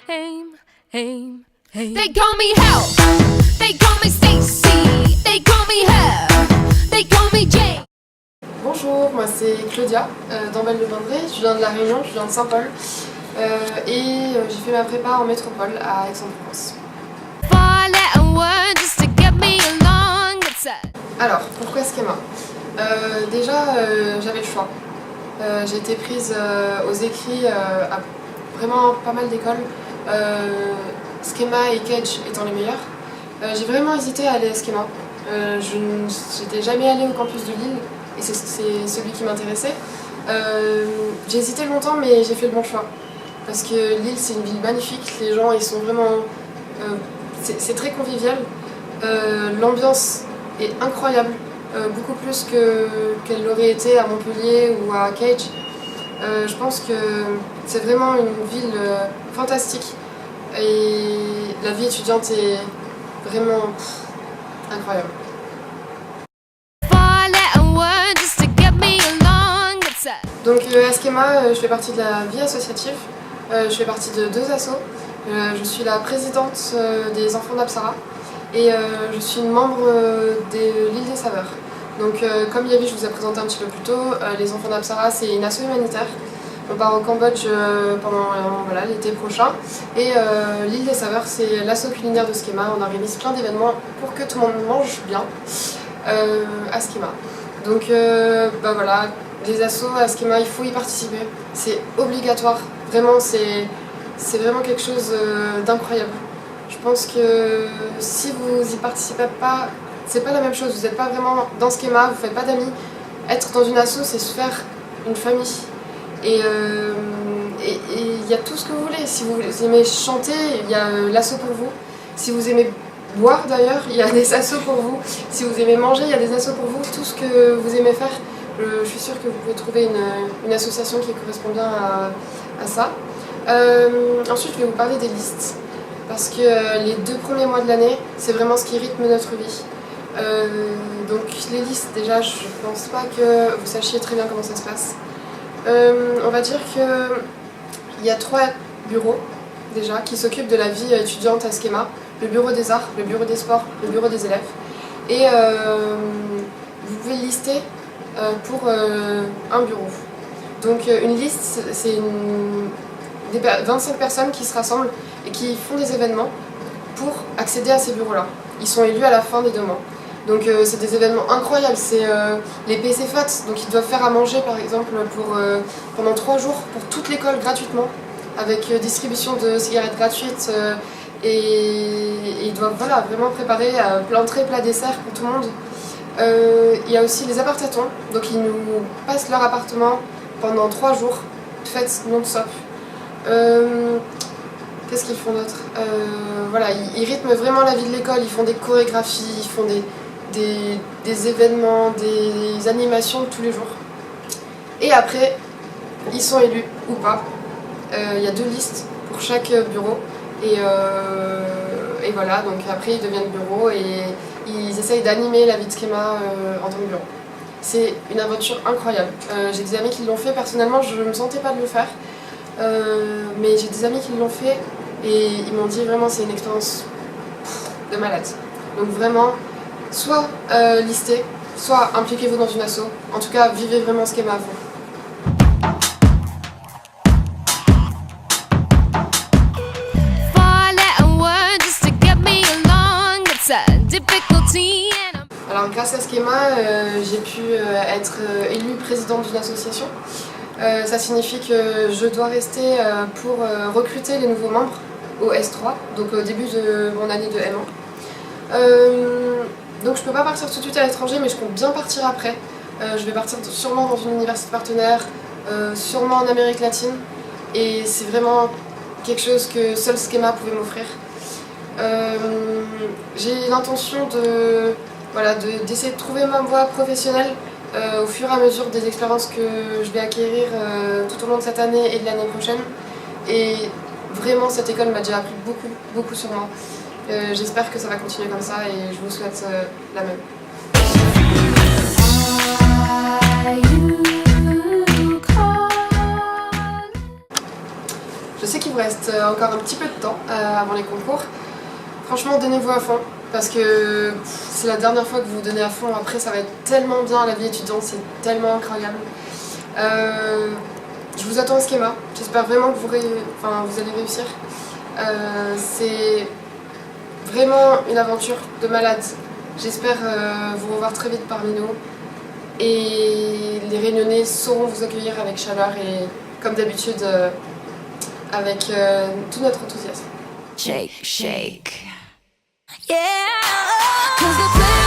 aim, aim, aim. They call me Hell, they call me Stacy, they call me Her, they call me Jane. Bonjour, moi c'est Claudia d'Ambel-le-Vendré, je viens de La Réunion, je viens de Saint-Paul et j'ai fait ma prépa en métropole à Aix-en-Provence. Alors, pourquoi Schema? Déjà, j'avais le choix. J'ai été prise aux écrits à vraiment pas mal d'écoles, Schema et Cage étant les meilleurs. J'ai vraiment hésité à aller à Schema. Je n'étais jamais allée au campus de Lille et c'est celui qui m'intéressait. J'ai hésité longtemps mais j'ai fait le bon choix. Parce que Lille c'est une ville magnifique, les gens ils sont vraiment... c'est très convivial, l'ambiance est incroyable, beaucoup plus qu'elle l'aurait été à Montpellier ou à Cage. Je pense que c'est vraiment une ville fantastique et la vie étudiante est vraiment incroyable. Donc à Schema, je fais partie de la vie associative, je fais partie de 2 assos. Je suis la présidente des enfants d'Apsara et je suis une membre de l'île des Saveurs. Donc comme Yavi je vous ai présenté un petit peu plus tôt, les enfants d'Apsara c'est une asso humanitaire. On part au Cambodge pendant l'été prochain et l'île des Saveurs c'est l'asso culinaire de Schema. On organise plein d'événements pour que tout le monde mange bien à Schema. Donc voilà, les assos à Schema il faut y participer, c'est obligatoire, vraiment c'est vraiment quelque chose d'incroyable. Je pense que si vous y participez pas, c'est pas la même chose, vous n'êtes pas vraiment dans Schema, vous faites pas d'amis. Être dans une asso c'est se faire une famille. Et il y a tout ce que vous voulez. Si vous aimez chanter, il y a l'asso pour vous. Si vous aimez boire d'ailleurs, il y a des assos pour vous. Si vous aimez manger, il y a des assos pour vous. Tout ce que vous aimez faire, je suis sûre que vous pouvez trouver une association qui correspond bien à ça. Ensuite, je vais vous parler des listes. Parce que les 2 premiers mois de l'année, c'est vraiment ce qui rythme notre vie. Donc les listes, déjà, je pense pas que vous sachiez très bien comment ça se passe. On va dire qu'il y a 3 bureaux déjà qui s'occupent de la vie étudiante à Schema. Le bureau des arts, le bureau des sports, le bureau des élèves. Et vous pouvez lister pour un bureau. Donc une liste, c'est 25 personnes qui se rassemblent et qui font des événements pour accéder à ces bureaux-là. Ils sont élus à la fin des 2 mois. Donc c'est des événements incroyables, c'est les PCFAT, donc ils doivent faire à manger par exemple pendant 3 jours pour toute l'école gratuitement, avec distribution de cigarettes gratuites et ils doivent vraiment préparer entrée, plat, dessert pour tout le monde. Il y a aussi les appartatons, donc ils nous passent leur appartement pendant 3 jours, fêtes non-stop. Qu'est-ce qu'ils font d'autre? Ils rythment vraiment la vie de l'école, ils font des chorégraphies, ils font des événements, des animations tous les jours. Et après, ils sont élus ou pas. Il y a 2 listes pour chaque bureau. Et voilà, donc après ils deviennent bureau et ils essayent d'animer la vie de Schema en tant que bureau. C'est une aventure incroyable. J'ai des amis qui l'ont fait, personnellement je ne me sentais pas de le faire. Mais j'ai des amis qui l'ont fait et ils m'ont dit vraiment c'est une expérience de malade. Donc vraiment, soit listez, soit impliquez-vous dans une asso. En tout cas, vivez vraiment Schema à fond. Alors grâce à Schema, j'ai pu être élue présidente d'une association. Ça signifie que je dois rester pour recruter les nouveaux membres au S3, donc au début de mon année de M1. Donc je peux pas partir tout de suite à l'étranger, mais je compte bien partir après. Je vais partir sûrement dans une université partenaire, sûrement en Amérique latine, et c'est vraiment quelque chose que seul Schema pouvait m'offrir. J'ai l'intention d'essayer de trouver ma voie professionnelle au fur et à mesure des expériences que je vais acquérir tout au long de cette année et de l'année prochaine. Et vraiment, cette école m'a déjà appris beaucoup sur moi. J'espère que ça va continuer comme ça et je vous souhaite la même. Je sais qu'il vous reste encore un petit peu de temps avant les concours. Franchement, donnez-vous à fond parce que c'est la dernière fois que vous vous donnez à fond. Après, ça va être tellement bien, la vie étudiante, c'est tellement incroyable. Je vous attends au schéma. J'espère vraiment que vous allez réussir. C'est vraiment une aventure de malade. J'espère vous revoir très vite parmi nous. Et les Réunionnais sauront vous accueillir avec chaleur et, comme d'habitude, avec tout notre enthousiasme. Shake, shake. Yeah. 'Cause the